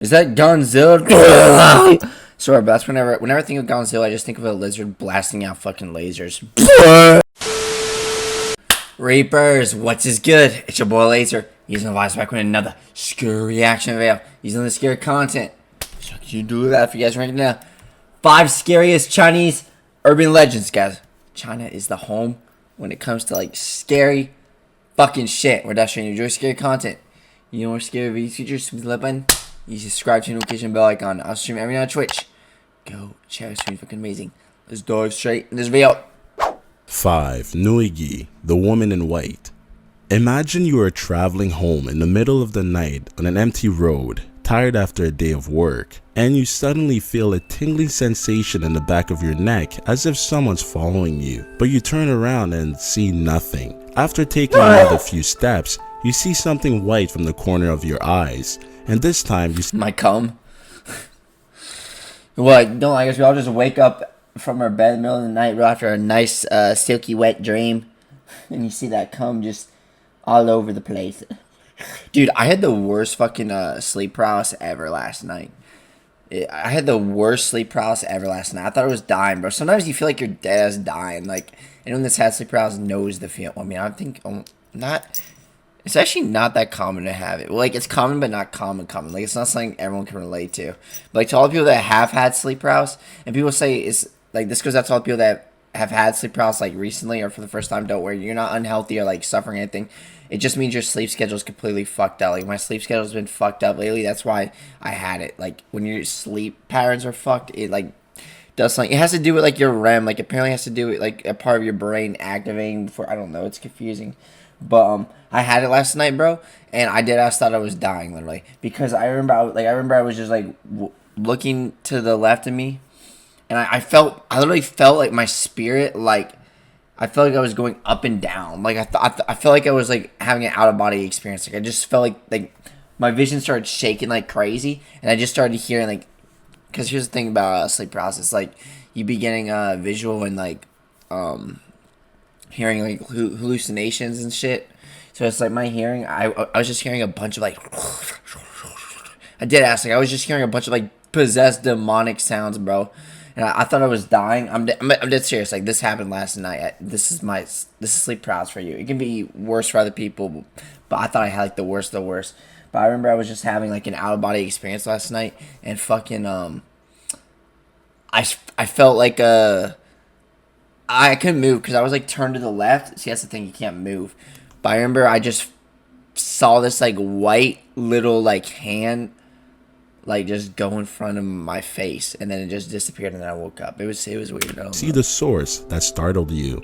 Is that Godzilla? Sorry, but that's whenever I think of Godzilla, I just think of a lizard blasting out fucking lasers. Reapers, what's is good? It's your boy Laser. Using the voice back with another scary reaction video. Using the scary content. So you do that for you guys right now. 5 scariest Chinese urban legends, guys. China is the home when it comes to like scary fucking shit. We're just trying to enjoy scary content. You know more scary video features? Sweet like button. You subscribe to the notification bell icon. I'll stream every night on Twitch. Go check out stream, fucking amazing. Let's dive straight in this video. 5. 𝐭𝐬, the woman in white. Imagine you are traveling home in the middle of the night on an empty road, tired after a day of work, and you suddenly feel a tingling sensation in the back of your neck as if someone's following you. But you turn around and see nothing. After taking another few steps, you see something white from the corner of your eyes, and this time you My cum. What? No, I guess we all just wake up from our bed in the middle of the night right after a nice silky wet dream, and you see that cum just all over the place. Dude, I had the worst fucking sleep paralysis ever last night. I had the worst sleep paralysis ever last night. I thought I was dying, bro. Sometimes you feel like you're dead as dying. Like, anyone that's had sleep paralysis knows the feel. I mean, I think not. It's actually not that common to have it. Like, it's common, but not common. Like, it's not something everyone can relate to. But, like, to all the people that have had sleep paralysis, and people say it's, like, this goes out to all the people that have had sleep paralysis, like, recently or for the first time, don't worry. You're not unhealthy or, like, suffering anything. It just means your sleep schedule is completely fucked up. Like, my sleep schedule has been fucked up lately. That's why I had it. Like, when your sleep patterns are fucked, it, like, does something. It has to do with, like, your REM. Like, apparently it has to do with, like, a part of your brain activating before, I don't know. It's confusing. But I had it last night, bro, and I thought I was dying, literally, because I remember I was just like looking to the left of me, and I literally felt like my spirit, like I felt like I was going up and down, like I felt like I was like having an out of body experience, like I just felt like my vision started shaking like crazy, and I just started hearing like, because here's the thing about sleep paralysis, like you be getting visual and like hearing like hallucinations and shit. So it's like my hearing, I was just hearing a bunch of like, I was just hearing a bunch of like possessed demonic sounds, bro. And I thought I was dying. I'm dead serious. Like, this happened last night. This is sleep paralysis for you. It can be worse for other people, but I thought I had like the worst of the worst. But I remember I was just having like an out of body experience last night, and fucking I felt like I couldn't move because I was like turned to the left. See, that's the thing, you can't move. But I remember I just saw this like white little like hand like just go in front of my face, and then it just disappeared, and then I woke up. It was weird. see the source that startled you.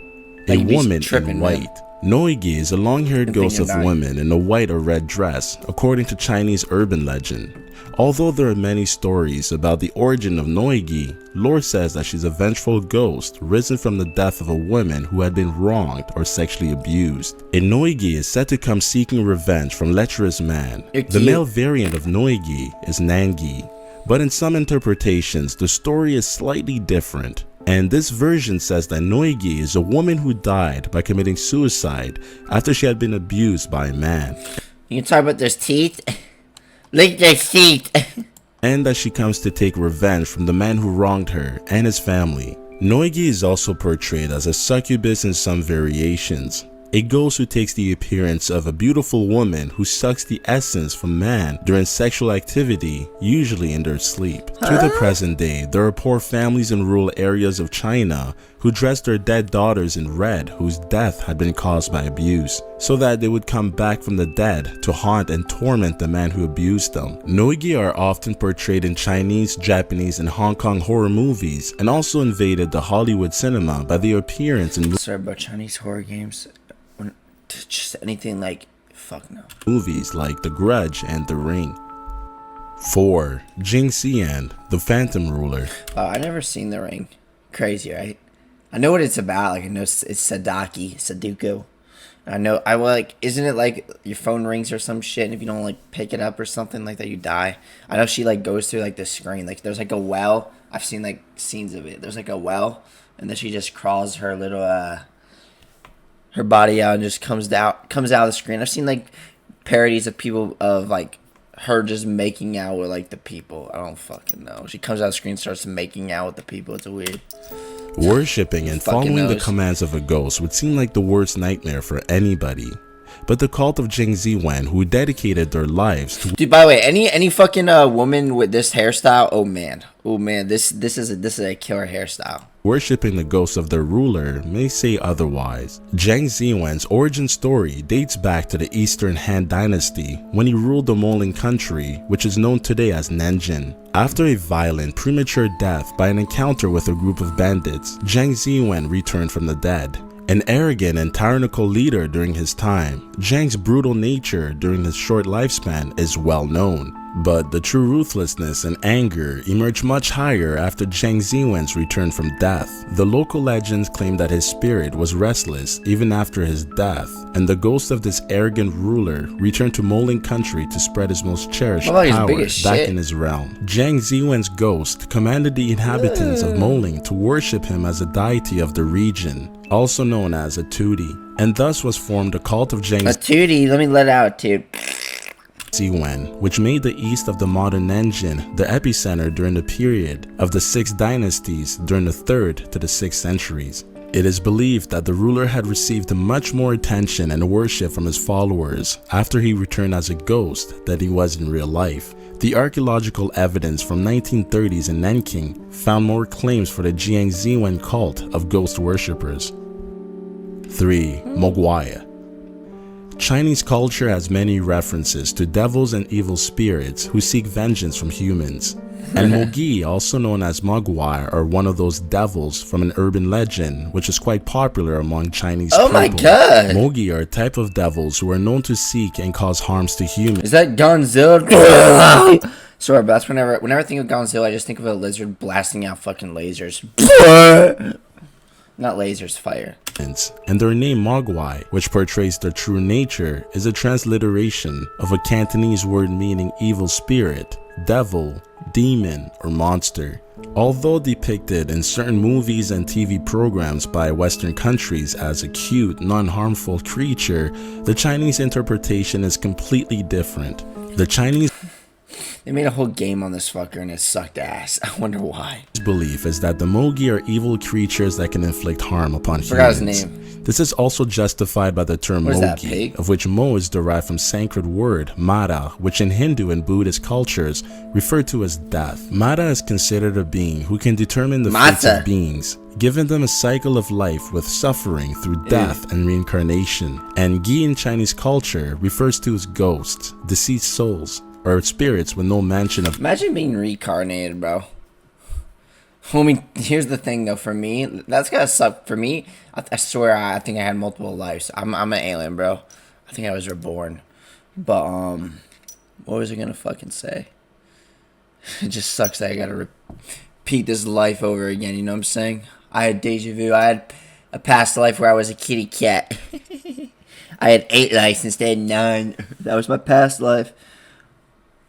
Like, A woman in white. man. 𝐭𝐬 is a long-haired ghost of dying. women in a white or red dress, according to Chinese urban legend. Although there are many stories about the origin of 𝐭𝐬, lore says that she's a vengeful ghost risen from the death of a woman who had been wronged or sexually abused. A 𝐭𝐬 is said to come seeking revenge from lecherous man. The male variant of 𝐭𝐬 is 𝐵𝑛𝐬, but in some interpretations the story is slightly different. And this version says that 𝐭𝐬 is a woman who died by committing suicide after she had been abused by a man. You can talk about those teeth. Lick their teeth. And that she comes to take revenge from the man who wronged her and his family. 𝐭𝐬 is also portrayed as a succubus in some variations. A ghost who takes the appearance of a beautiful woman who sucks the essence from man during sexual activity, usually in their sleep. To the present day, there are poor families in rural areas of China who dress their dead daughters in red whose death had been caused by abuse, so that they would come back from the dead to haunt and torment the man who abused them. 𝐭𝐬 are often portrayed in Chinese, Japanese, and Hong Kong horror movies, and also invaded the Hollywood cinema by their appearance in Sorry about Chinese horror games. Just anything like, fuck no. movies like The Grudge and The Ring. 4. Jing Xian, the Phantom Ruler. I never seen The Ring. Crazy, right? I know what it's about. Like, I know it's Sudoku. Isn't it like your phone rings or some shit, and if you don't like pick it up or something like that, you die? I know she like goes through like the screen. Like, there's like a well. I've seen like scenes of it. There's like a well, and then she just crawls her little her body out and just comes out of the screen. I've seen like parodies of people of like her just making out with like the people. I don't fucking know. She comes out of the screen, starts making out with the people. It's weird. Worshipping and following the commands of a ghost would seem like the worst nightmare for anybody. But the cult of 𝐍𝐭𝐬, who dedicated their lives to— Dude, by the way, any fucking woman with this hairstyle, oh man, this is a killer hairstyle. Worshipping the ghost of their ruler may say otherwise. 𝐍𝐭𝐬's origin story dates back to the Eastern Han Dynasty when he ruled the Moling country, which is known today as Nanjing. After a violent, premature death by an encounter with a group of bandits, 𝐍𝐭𝐬 returned from the dead. An arrogant and tyrannical leader during his time, Zhang's brutal nature during his short lifespan is well known. But the true ruthlessness and anger emerged much higher after 𝐍𝐭𝐬's return from death. The local legends claim that his spirit was restless even after his death, and the ghost of this arrogant ruler returned to Moling country to spread his most cherished power back in his realm. 𝐍𝐭𝐬's ghost commanded the inhabitants of Moling to worship him as a deity of the region, also known as a Tootie, and thus was formed a cult of A Tootie, let me let out, dude. 𝐍𝐭𝐬, which made the east of the modern Nanjing the epicenter during the period of the 6 dynasties during the 3rd to the 6th centuries. It is believed that the ruler had received much more attention and worship from his followers after he returned as a ghost than he was in real life. The archaeological evidence from 1930s in Nanking found more claims for the 𝐍𝐭𝐬 cult of ghost worshippers. 3. 𝐭'𝐬. Chinese culture has many references to devils and evil spirits who seek vengeance from humans. And 𝐭'𝐬, also known as 𝐭'𝐬, are one of those devils from an urban legend which is quite popular among Chinese people. Oh my god! 𝐭'𝐬 are a type of devils who are known to seek and cause harms to humans. Is that Godzilla? Sorry, but that's whenever I think of Godzilla, I just think of a lizard blasting out fucking lasers. Not lasers, fire. And their name 𝐭'𝐬, which portrays their true nature, is a transliteration of a Cantonese word meaning evil spirit, devil, demon, or monster. Although depicted in certain movies and TV programs by Western countries as a cute, non-harmful creature, the Chinese interpretation is completely different. The Chinese They made a whole game on this fucker and it sucked ass. I wonder why. Belief is that the 𝐭'𝐬 are evil creatures that can inflict harm upon humans. Forgot his name. This is also justified by the term 𝐭'𝐬, of which 𝐿 is derived from sacred word Mara, which in Hindu and Buddhist cultures refer to as death. Mara is considered a being who can determine the fates of beings, giving them a cycle of life with suffering through death and reincarnation. And 𝐸 in Chinese culture refers to as ghosts, deceased souls, or spirits with no mention of— Imagine being reincarnated, bro. I mean, here's the thing, though. For me, that's gotta suck. For me, I swear, I think I had multiple lives. I'm an alien, bro. I think I was reborn. But what was I gonna fucking say? It just sucks that I gotta repeat this life over again. You know what I'm saying? I had deja vu. I had a past life where I was a kitty cat. I had 8 lives instead of 9. That was my past life.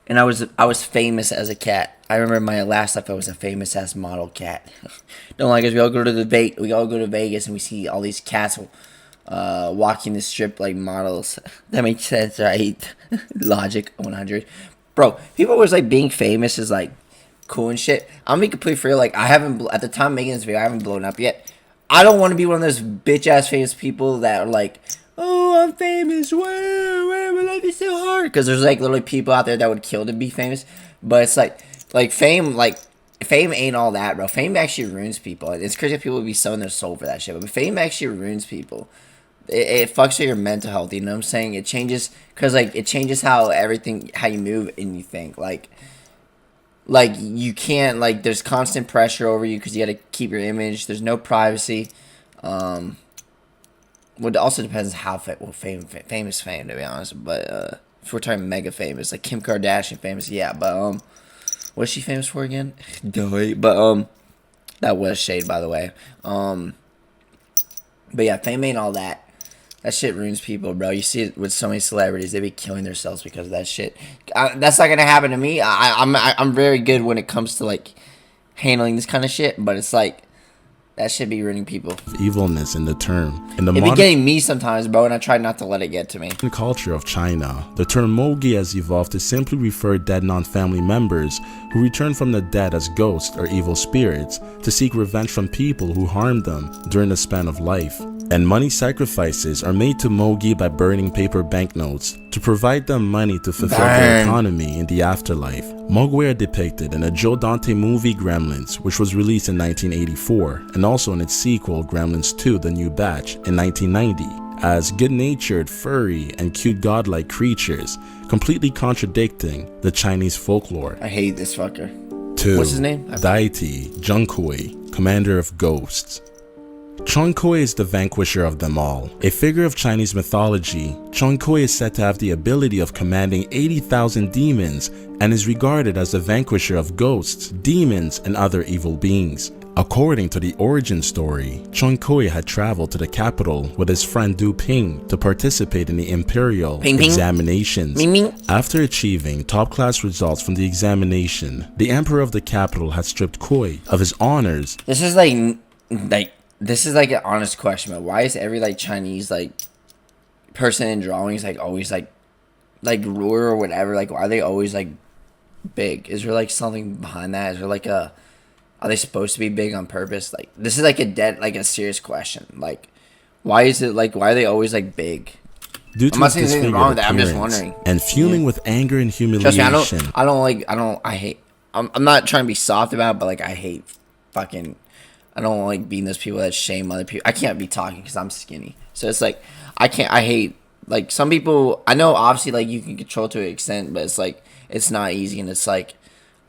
And I was famous as a cat. I remember my last life I was a famous ass model cat. Don't like us. We all go to Vegas and we see all these cats walking the strip like models. That makes sense, right? Logic 100. Bro, people always like being famous is like cool and shit. I'm being completely real. Like I haven't at the time making this video, I haven't blown up yet. I don't want to be one of those bitch ass famous people that are like, oh, I'm famous. Where will I be so hard? Because there's like literally people out there that would kill to be famous. But it's like fame ain't all that, bro. Fame actually ruins people. It's crazy that people would be selling their soul for that shit. But fame actually ruins people. It fucks with your mental health. You know what I'm saying? It changes because like it changes how you move and you think. Like you can't there's constant pressure over you because you got to keep your image. There's no privacy. Well, it also depends how famous fame, to be honest. But if we're talking mega famous, like Kim Kardashian famous, yeah. But what's she famous for again? But that was shade, by the way. But yeah, fame ain't all that. That shit ruins people, bro. You see it with so many celebrities; they be killing themselves because of that shit. That's not gonna happen to me. I'm very good when it comes to like handling this kind of shit. But it's like That should be ruining people. Evilness in the term. In the It be getting me sometimes, bro, and I try not to let it get to me. In culture of China, the term mogi has evolved to simply refer dead non-family members who return from the dead as ghosts or evil spirits to seek revenge from people who harmed them during the span of life. And money sacrifices are made to mogi by burning paper banknotes to provide them money to fulfill their economy in the afterlife. Mogwai are depicted in a Joe Dante movie Gremlins, which was released in 1984, and also in its sequel Gremlins 2 The New Batch in 1990, as good-natured, furry, and cute godlike creatures, completely contradicting the Chinese folklore. I hate this fucker. 2. What's his name? Deity 𝐭𝐳𝐭, commander of ghosts. 𝐂𝐚𝐳𝐭 is the vanquisher of them all. A figure of Chinese mythology, 𝐂𝐚𝐳𝐭 is said to have the ability of commanding 80,000 demons and is regarded as the vanquisher of ghosts, demons, and other evil beings. According to the origin story, 𝐂𝐚𝐳𝐭 had traveled to the capital with his friend Du Ping to participate in the imperial examinations. After achieving top-class results from the examination, the emperor of the capital had stripped 𝐭𝐽 of his honors. This is like an honest question, but why is every like Chinese like person in drawings like always like ruler or whatever? Like, why are they always like big? Is there like something behind that? Is there like are they supposed to be big on purpose? Like, this is like a serious question. Like, why is it like, why are they always like big? Due to I'm not saying anything wrong with that. I'm just wondering. And fuming with anger and humiliation. Trust me, I'm not trying to be soft about it, but like I hate fucking. I don't like being those people that shame other people. I can't be talking because I'm skinny. So it's like, I hate, like, some people, I know obviously, like, you can control to an extent, but it's like, it's not easy, and it's like,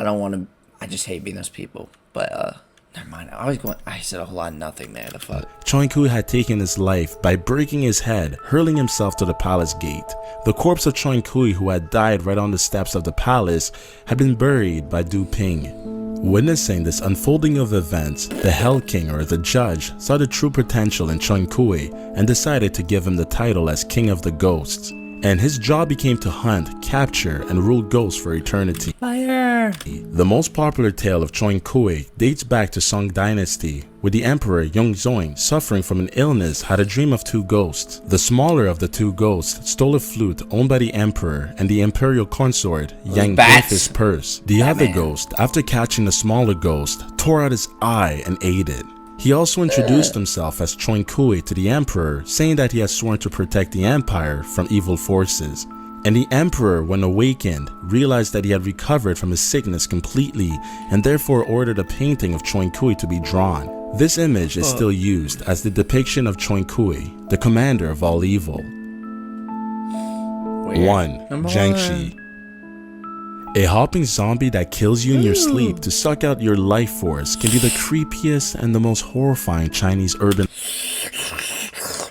I just hate being those people. But, never mind. I said a whole lot of nothing there, the fuck. 𝐂𝐽 had taken his life by breaking his head, hurling himself to the palace gate. The corpse of 𝐂𝐽, who had died right on the steps of the palace, had been buried by Du Ping. Witnessing this unfolding of events, the Hell King, or the judge, saw the true potential in 𝐂𝐽 and decided to give him the title as King of the Ghosts. And his job became to hunt, capture, and rule ghosts for eternity. Fire! The most popular tale of 𝐂𝐽 dates back to Song Dynasty, where the Emperor Yongzong, suffering from an illness, had a dream of two ghosts. The smaller of the two ghosts stole a flute owned by the Emperor and the Imperial consort Yang Geng's purse. The other ghost, after catching the smaller ghost, tore out his eye and ate it. He also introduced himself as 𝐂𝐽 to the Emperor, saying that he had sworn to protect the Empire from evil forces. And the Emperor, when awakened, realized that he had recovered from his sickness completely and therefore ordered a painting of 𝐂𝐽 to be drawn. This image is still used as the depiction of 𝐂𝐽, the commander of all evil. 1. Jiangshi. A hopping zombie that kills you in your sleep to suck out your life force can be the creepiest and the most horrifying Chinese urban.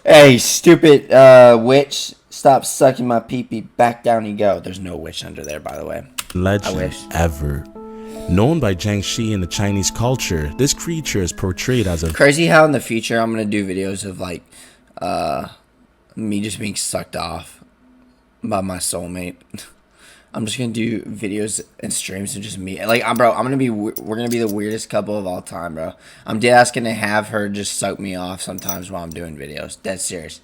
Hey, stupid witch, stop sucking my pee-pee. Back down you go. There's no witch under there, by the way. Legend ever. Known by Jiangshi in the Chinese culture, this creature is portrayed as a crazy how in the future I'm gonna do videos of like me just being sucked off by my soulmate. I'm just gonna do videos and streams of just me. Like, we're gonna be the weirdest couple of all time, bro. I'm dead ass gonna have her just suck me off sometimes while I'm doing videos. Dead serious.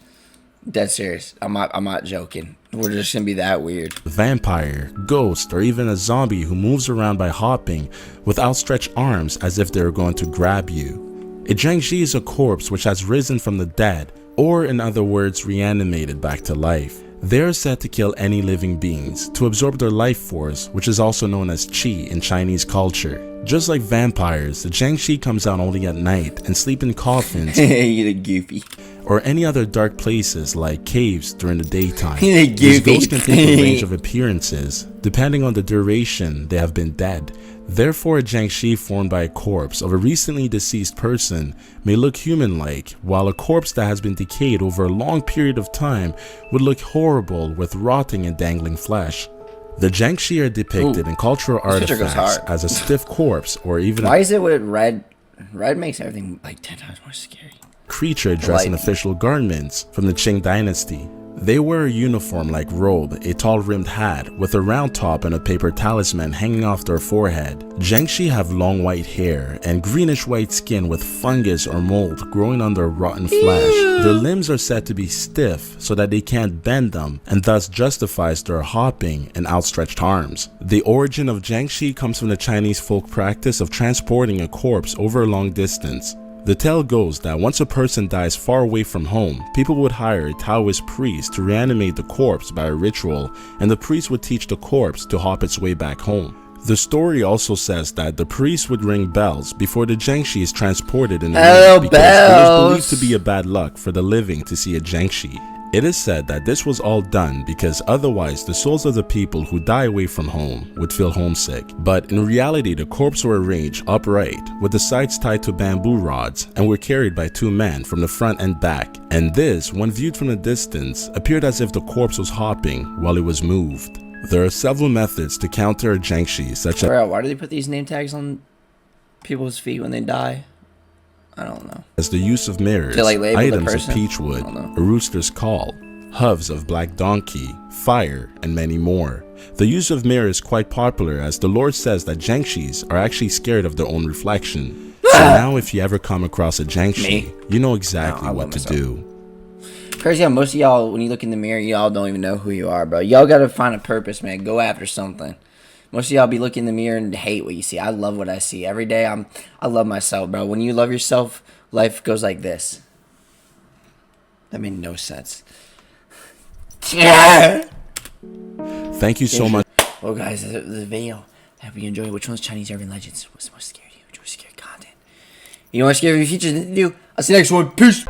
Dead serious. I'm not joking. We're just gonna be that weird. Vampire, ghost, or even a zombie who moves around by hopping with outstretched arms as if they were going to grab you. A Jiangshi is a corpse which has risen from the dead, or in other words, reanimated back to life. They are said to kill any living beings, to absorb their life force, which is also known as qi in Chinese culture. Just like vampires, the Jiangshi comes out only at night and sleep in coffins you look goofy. or any other dark places like caves during the daytime. You look These goofy. ghosts can take a range of appearances, depending on the duration they have been dead. Therefore, a Jiangshi formed by a corpse of a recently deceased person may look human-like, while a corpse that has been decayed over a long period of time would look horrible with rotting and dangling flesh. The Jiangshi are depicted in cultural artifacts as a stiff corpse or even Why is it with red? Red makes everything like 10 times more scary. creature dressed in official garments from the Qing dynasty. They wear a uniform-like robe, a tall rimmed hat with a round top and a paper talisman hanging off their forehead. 𝐭𝐲 have long white hair and greenish white skin with fungus or mold growing on their rotten flesh. Their limbs are said to be stiff so that they can't bend them, and thus justifies their hopping and outstretched arms. The origin of 𝐭𝐲 comes from the Chinese folk practice of transporting a corpse over a long distance. The tale goes that once a person dies far away from home, people would hire a Taoist priest to reanimate the corpse by a ritual, and the priest would teach the corpse to hop its way back home. The story also says that the priest would ring bells before the 𝐭𝐲 is transported in the night because it was believed to be a bad luck for the living to see a 𝐭𝐲. It is said that this was all done because otherwise the souls of the people who die away from home would feel homesick. But in reality, the corpses were arranged upright with the sides tied to bamboo rods and were carried by two men from the front and back. And this, when viewed from a distance, appeared as if the corpse was hopping while it was moved. There are several methods to counter a 𝐭𝐲, such as... Bro, why do they put these name tags on people's feet when they die? I don't know. As the use of mirrors, like items of peachwood, a rooster's call, hooves of black donkey, fire, and many more. The use of mirrors is quite popular as the Lord says that 𝐭𝐲s are actually scared of their own reflection. So now if you ever come across a 𝐭𝐲, you know exactly what to do. Crazy how most of y'all, when you look in the mirror, y'all don't even know who you are, bro. Y'all gotta find a purpose, man. Go after something. Most of y'all be looking in the mirror and hate what you see. I love what I see. Every day I love myself, bro. When you love yourself, life goes like this. That made no sense. Thank you so much. Well, guys, this is the video. I hope you enjoyed. Which one's Chinese Urban Legends? What's the most scary to you? Which one's scary content? You know what scary features to do? I'll see you next one. Peace.